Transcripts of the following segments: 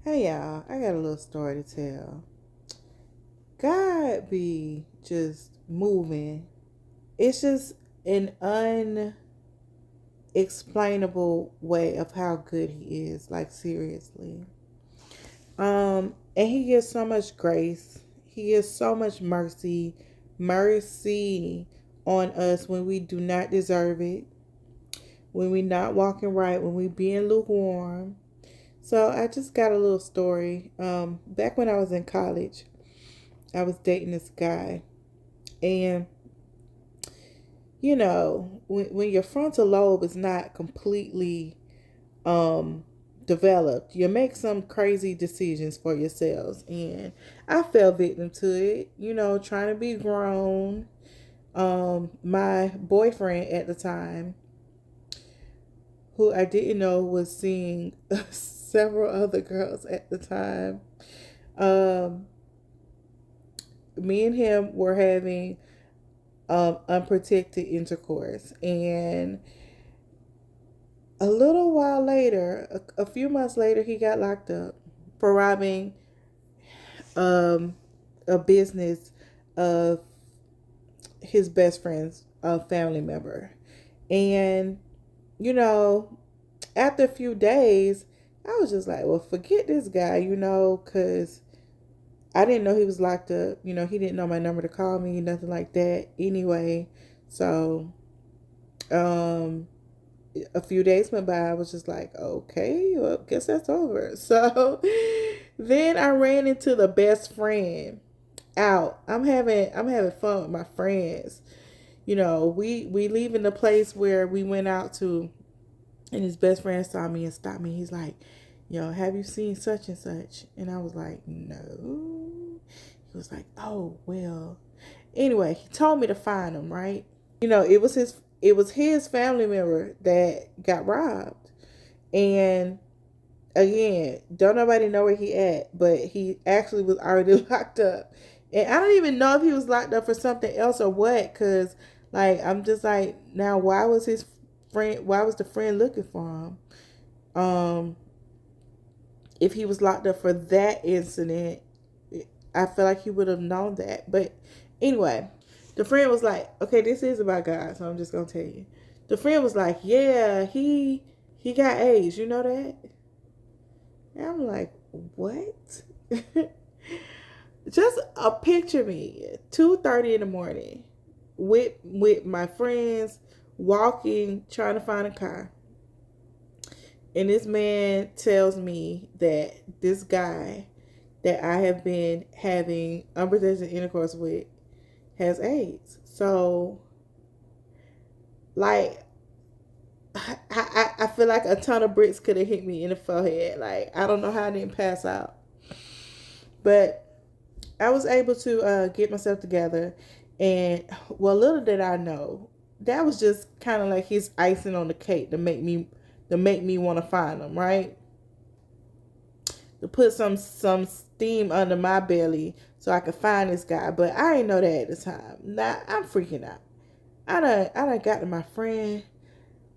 Hey y'all, I got a little story to tell. God be just moving. It's just an unexplainable way of how good he is, like seriously. And he gives so much grace. He gives so much mercy on us when we do not deserve it, when we not walking right, when we being lukewarm. So I just got a little story. Back when I was in college, I was dating this guy, and when your frontal lobe is not completely um developed, you make some crazy decisions for yourselves, and I fell victim to it. Trying to be grown. My boyfriend at the time, who I didn't know was seeing several other girls at the time. Um, Me and him were having unprotected intercourse, and a little while later, a few months later, he got locked up for robbing um, a business of his best friend's family member. And, you know, after a few days, I was just like, well, forget this guy, because I didn't know he was locked up. He didn't know my number to call me, nothing like that. Anyway, so um, a few days went by. I was just like, okay, well, guess that's over. So then I ran into the best friend out. I'm having fun with my friends. We leaving the place where we went out to, and his best friend saw me and stopped me. He's like, have you seen such and such? And I was like, no. He was like, oh well. Anyway, he told me to find him, right? It was his family member that got robbed. And again, don't nobody know where he at, but he actually was already locked up. And I don't even know if he was locked up for something else or what, cuz like I'm just like, now why was the friend looking for him? If he was locked up for that incident, I feel like he would have known that. But anyway, the friend was like, okay, this is about God, so I'm just gonna tell you. The friend was like, yeah, he got AIDS, you know that? And I'm like, what? Just a picture me, 2:30 in the morning, with my friends, walking, trying to find a car. And this man tells me that this guy that I have been having unprotected intercourse with has AIDS. So, like, I feel like a ton of bricks could have hit me in the forehead. Like, I don't know how I didn't pass out. But I was able to get myself together. And, well, little did I know, that was just kind of like his icing on the cake to make me want to find him, right? To put some steam under my belly so I could find this guy. But I didn't know that at the time. Now I'm freaking out. I done got to my friend.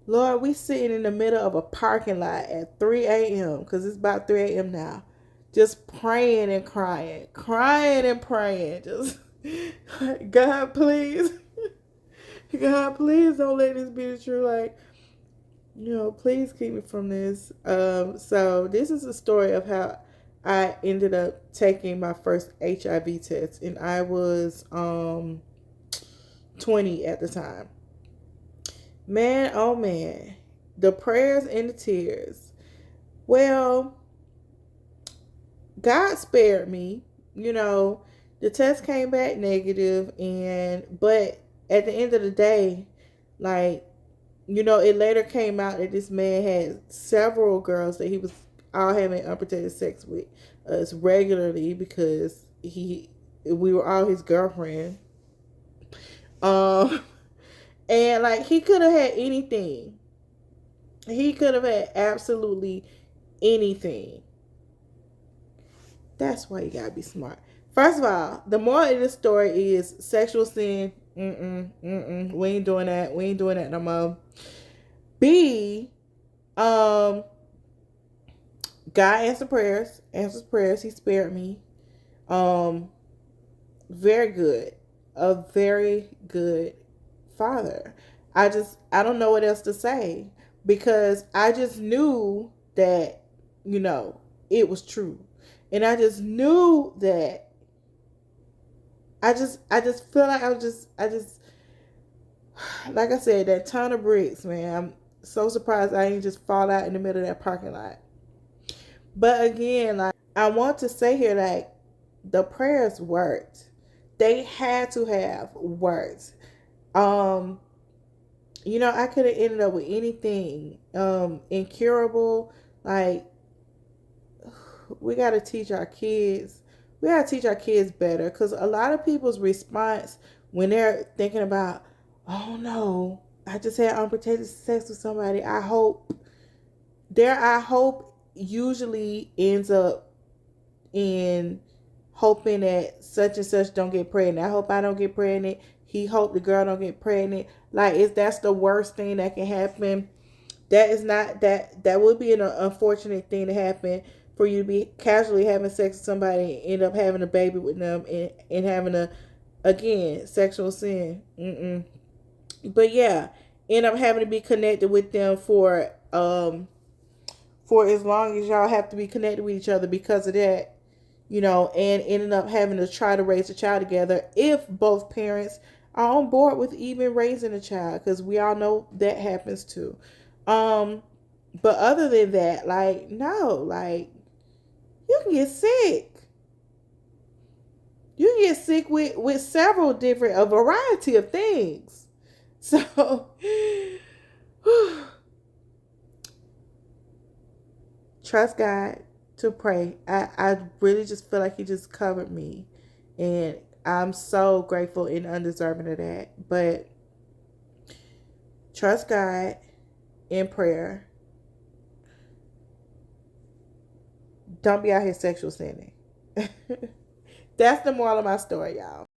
Lord, we sitting in the middle of a parking lot at 3 a.m. because it's about 3 a.m. now. Just praying and crying. Crying and praying. Just, God, please. God, please don't let this be the truth. Like, please keep me from this. So this is a story of how I ended up taking my first HIV test, and I was 20 at the time. Man, oh man, the prayers and the tears. Well, God spared me. The test came back negative, but at the end of the day, like, it later came out that this man had several girls that he was all having unprotected sex with us regularly because we were all his girlfriend. Um, and like he could have had anything. He could have had absolutely anything. That's why you gotta be smart. First of all, the moral of the story is sexual sin. We ain't doing that. We ain't doing that no more. B, um, God answers prayers. He spared me. Um, very good, a very good father. I don't know what else to say because I just knew that, you know, it was true. And I just knew that I just feel like I just like I said, that ton of bricks, man. I'm so surprised I didn't just fall out in the middle of that parking lot. But again, like I want to say here, like the prayers worked. They had to have worked. Um, you know, I could have ended up with anything. Incurable. Like we gotta teach our kids. We gotta teach our kids better because a lot of people's response when they're thinking about, oh no, I just had unprotected sex with somebody. I hope usually ends up in hoping that such and such don't get pregnant. I hope I don't get pregnant. He hope the girl don't get pregnant. Like, if that's the worst thing that can happen, that is not that would be an unfortunate thing to happen for you to be casually having sex with somebody and end up having a baby with them and having a again sexual sin. But yeah, end up having to be connected with them for as long as y'all have to be connected with each other because of that, you know, and ending up having to try to raise a child together if both parents are on board with even raising a child, because we all know that happens too. Um, but other than that, like, no, like, you can get sick. You can get sick with several different, a variety of things. So, trust God to pray. I really just feel like He just covered me. And I'm so grateful and undeserving of that. But trust God in prayer. Don't be out here sexual sinning. That's the moral of my story, y'all.